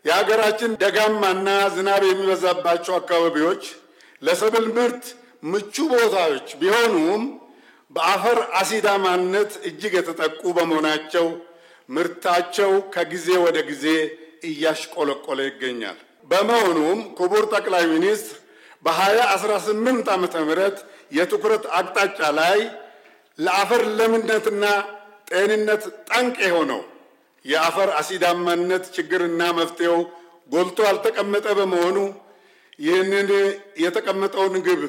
የሀገራችን ደጋማና ዝናብ የሚበዛባቸው አካባቢዎች ለሰብል ምርት ምቹ ቦታዎች ቢሆኑም በአፈር አሲዳማነት እጅግ የተጠቁ በመሆናቸው ምርታቸው ከጊዜ ወደ ጊዜ እያሽቆለቆለ ይገኛል። በመሆኑም ክቡር ጠቅላይ ሚኒስትር በ2018 ዓመተ ምህረት የትኩረት አቅጣጫ ላይ ለአፈር ለምነትና ጤንነት ጠንቅ የሆነው የአፈር አሲዳማነት ችግርና መፍትሄው ጎልቶ አልተቀመጠ በመሆኑ ይህንን የተቀመጠውን ግብ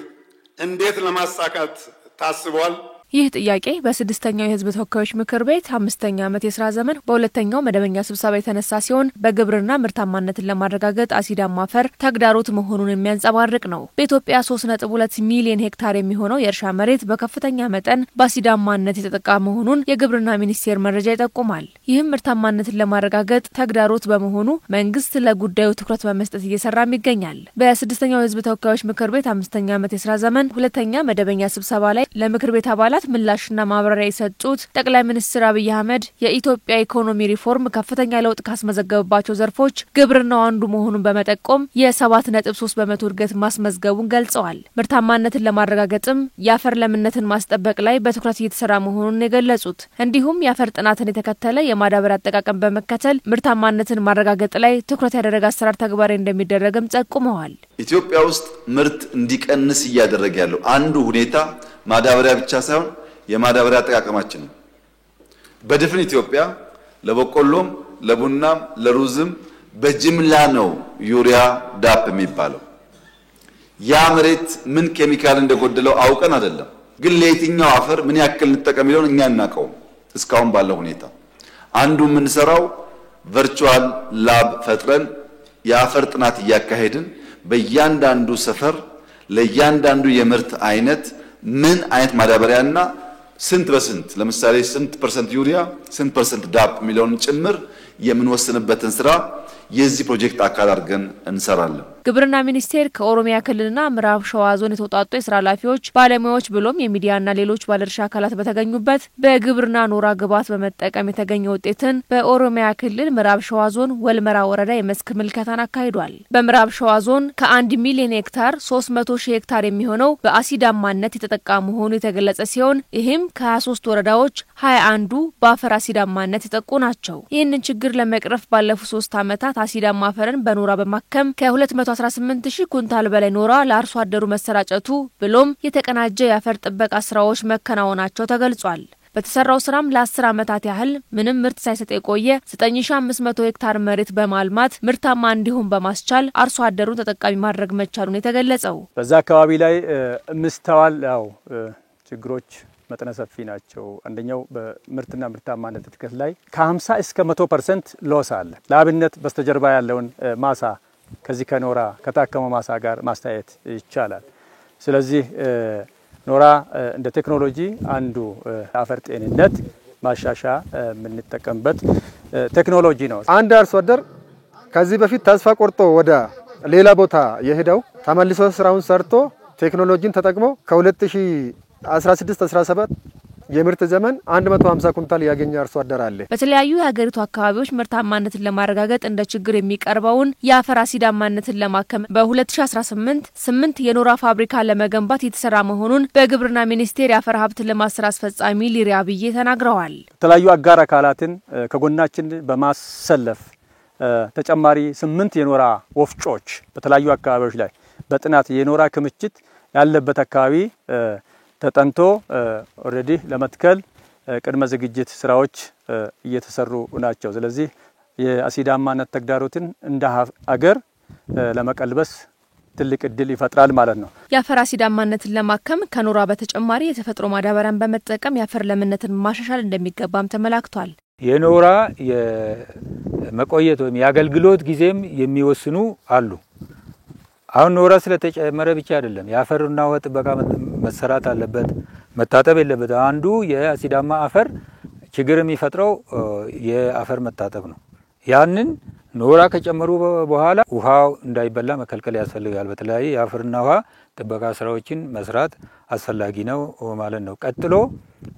እንዴት ለማሳካት ታስቧል? ይህ ጥያቄ በስድስተኛው የህዝብ ተወካዮች ምክር ቤት 5ኛ ዓመት የሥራ ዘመን በሁለተኛው መደበኛ ስብሰባ የተነሳ ሲሆን በግብርና ምርታማነትን ለማረጋገጥ አሲዳማ አፈር ተግዳሮት መሆኑን የሚያንጸባርቅ ነው። በኢትዮጵያ 3.2 ሚሊዮን ሄክታር የሚሆነው የእርሻ መሬት በከፍተኛ መጠን በአሲዳማነት የተጠቃ መሆኑን የግብርና ሚኒስቴር መረጃ ይጠቁማል። ይህም ምርታማነትን ለማረጋገጥ ተግዳሮት በመሆኑ መንግስት ለጉዳዩ ትኩረት በመስጠት እየሰራም ይገኛል። በስድስተኛው የህዝብ ተወካዮች ምክር ቤት 5ኛ ዓመት የሥራ ዘመን ሁለተኛ መደበኛ ስብሰባ ላይ ለምክር ቤት አባላት ምላሽና ማብራሪያ የሰጡት ጠቅላይ ሚኒስትር አብይ አህመድ የኢትዮጵያ ኢኮኖሚ ሪፎርም ከፍተኛ ለውጥ ካስመዘገበባቸው ዘርፎች ግብርናው አንዱ መሆኑን በመጠቆም የ7.3 በመቶ እድገት ማስመዝገቡን ገልጸዋል። ምርታማነትን ለማረጋገጥም የአፈር ለምነትን ማስጠበቅ ላይ በትኩረት እየተሰራ መሆኑን የገለጹት እንዲሁም የአፈር ጥናትን የተከተለ የማዳበሪያ አጠቃቀም በመከተል ምርታማነትን ማረጋገጥ ላይ ትኩረት ያደረገ አሰራር ተግባራዊ እንደሚደረግም ጠቁመዋል። ኢትዮጵያ ውስጥ ምርት እንዲቀንስ እያደረገ ያለው አንዱ ሁኔታ ማዳበሪያ ብቻ ሳይሆን የማዳበሪያ አጠቃቀማችን ነው። በድፍን ኢትዮጵያ ለበቆሎም፣ ለቡናም፣ ለሩዝም በጅምላ ነው ዩሪያ ዳፕ የሚባለው። ያ መሬት ምን ኬሚካል እንደጎደለው አውቀን አይደለም፣ ግን ለየትኛው አፈር ምን ያክል እንጠቀም ይለውን እኛ እናቀው። እስካሁን ባለው ሁኔታ አንዱ የምንሰራው ቨርቹዋል ላብ ፈጥረን የአፈር ጥናት እያካሄድን በእያንዳንዱ ሰፈር ለእያንዳንዱ የምርት አይነት ምን አይነት ማዳበሪያና ስንት በስንት ለምሳሌ ስንት ፐርሰንት ዩሪያ ስንት ፐርሰንት ዳፕ ሚሊዮን ጭምር የምንወስንበትን ስራ የዚህ ፕሮጀክት አካል አድርገን እንሰራለን። ግብርና ሚኒስቴር ከኦሮሚያ ክልልና ምዕራብ ሸዋ ዞን የተውጣጡ የሥራ ኃላፊዎች፣ ባለሙያዎች ብሎም የሚዲያና ሌሎች ባለድርሻ አካላት በተገኙበት በግብርና ኖራ ግብዓት በመጠቀም የተገኘ ውጤትን በኦሮሚያ ክልል ምዕራብ ሸዋ ዞን ወልመራ ወረዳ የመስክ ምልከታን አካሂዷል። በምዕራብ ሸዋ ዞን ከ1 ሚሊዮን ሄክታር 300 ሺህ ሄክታር የሚሆነው በአሲዳማነት የተጠቃ መሆኑ የተገለጸ ሲሆን ይህም ከ23 ወረዳዎች 21ዱ በአፈር አሲዳማነት የተጠቁ ናቸው። ይህንን ችግር ለመቅረፍ ባለፉት 3 ዓመታት አሲዳማ አፈርን በኖራ በማከም ከ218,000 ኩንታል በላይ ኖራ ለአርሶ አደሩ መሰራጨቱ ብሎም የተቀናጀ የአፈር ጥበቃ ስራዎች መከናወናቸው ተገልጿል። በተሰራው ስራም ለ10 ዓመታት ያህል ምንም ምርት ሳይሰጥ የቆየ 9500 ሄክታር መሬት በማልማት ምርታማ እንዲሆን በማስቻል አርሶ አደሩን ተጠቃሚ ማድረግ መቻሉን የተገለጸው በዛ አካባቢ ላይ ምስተዋል ችግሮች መጠነ ሰፊ ናቸው። አንደኛው በምርትና ምርታማነት እድገት ላይ ከ50 እስከ 100% ሎስ አለ። ለአብነት በስተጀርባ ያለውን ማሳ ከዚህ ከኖራ ከታከመው ማሳ ጋር ማስተያየት ይቻላል። ስለዚህ ኖራ እንደ ቴክኖሎጂ አንዱ አፈር ጤንነት ማሻሻ የምንጠቀምበት ቴክኖሎጂ ነው። አንድ አርሶ አደር ከዚህ በፊት ተስፋ ቆርጦ ወደ ሌላ ቦታ የሄደው ተመልሶ ስራውን ሰርቶ ቴክኖሎጂን ተጠቅሞ ከ2016-17 የምርት ዘመን 150 ኩንታል ያገኘ አርሶ አደር አለ። በተለያዩ የሀገሪቱ አካባቢዎች ምርታማነትን ለማረጋገጥ እንደ ችግር የሚቀርበውን የአፈር አሲዳማነትን ለማከም በ2018 8 የኖራ ፋብሪካ ለመገንባት የተሰራ መሆኑን በግብርና ሚኒስቴር የአፈር ሀብት ልማት ስራ አስፈጻሚ ሊሪያ ብዬ ተናግረዋል። የተለያዩ አጋር አካላትን ከጎናችን በማሰለፍ ተጨማሪ 8 የኖራ ወፍጮች በተለያዩ አካባቢዎች ላይ በጥናት የኖራ ክምችት ያለበት አካባቢ ተጠንቶ ኦሬዲ ለመትከል ቅድመ ዝግጅት ስራዎች እየተሰሩ ናቸው። ስለዚህ የአሲዳማነት ተግዳሮትን እንደ አገር ለመቀልበስ ትልቅ እድል ይፈጥራል ማለት ነው። የአፈር አሲዳማነትን ለማከም ከኖራ በተጨማሪ የተፈጥሮ ማዳበሪያን በመጠቀም የአፈር ለምነትን ማሻሻል እንደሚገባም ተመላክቷል። የኖራ የመቆየት ወይም የአገልግሎት ጊዜም የሚወስኑ አሉ። አሁን ኖራ ስለተጨመረ ብቻ አይደለም የአፈርና ውሃ ጥበቃ መሰራት አለበት፣ መታጠብ የለበት። አንዱ የአሲዳማ አፈር ችግር የሚፈጥረው የአፈር መታጠብ ነው። ያንን ኖራ ከጨመሩ በኋላ ውሃው እንዳይበላ መከልከል ያስፈልጋል። በተለይ የአፈርና ውሃ ጥበቃ ስራዎችን መስራት አስፈላጊ ነው ማለት ነው። ቀጥሎ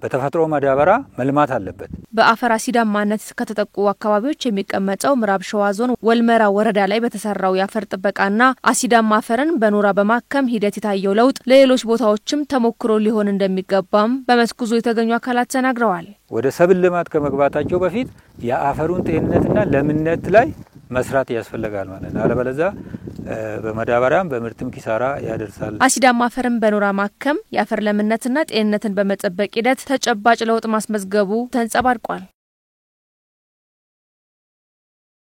በተፈጥሮ ማዳበሪያ መልማት አለበት። በአፈር አሲዳማነት ከተጠቁ አካባቢዎች የሚቀመጠው ምዕራብ ሸዋ ዞን ወልመራ ወረዳ ላይ በተሰራው የአፈር ጥበቃና አሲዳማ አፈርን በኖራ በማከም ሂደት የታየው ለውጥ ለሌሎች ቦታዎችም ተሞክሮ ሊሆን እንደሚገባም በመስኩ የተገኙ አካላት ተናግረዋል። ወደ ሰብል ልማት ከመግባታቸው በፊት የአፈሩን ጤንነትና ለምነት ላይ መስራት ያስፈልጋል ማለት ነው። አለበለዚያ በማዳበሪያም በምርትም ኪሳራ ያደርሳል። አሲዳማ አፈርን በኖራ ማከም የአፈር ለምነትና ጤንነትን በመጠበቅ ሂደት ተጨባጭ ለውጥ ማስመዝገቡ ተንጸባርቋል።